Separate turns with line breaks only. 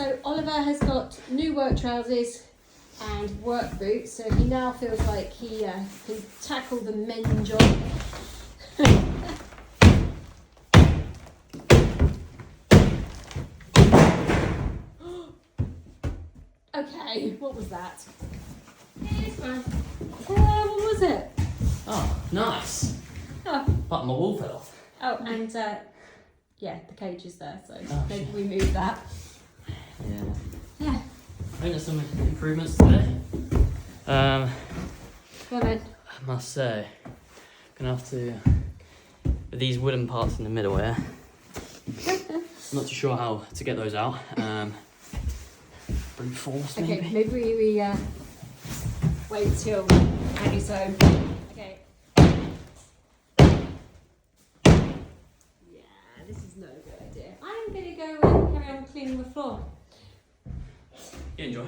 So Oliver has got new work trousers and work boots, so he now feels like he can tackle the men job. Okay, what was that? It's fine. What was it?
Oh, nice.
Oh,
But my wall fell off.
oh, and yeah, the cage is there, so
Oh,
maybe
shit.
we move that.
Yeah.
Yeah.
I think there's some improvements today.
Go on then.
I must say, gonna have to, with these wooden parts in the middle here, I'm not too sure how to get those out. Brute force maybe?
Okay, maybe we wait till Annie's home. Okay. Yeah, this is no good idea. I'm gonna go and carry on cleaning the floor.
You enjoy.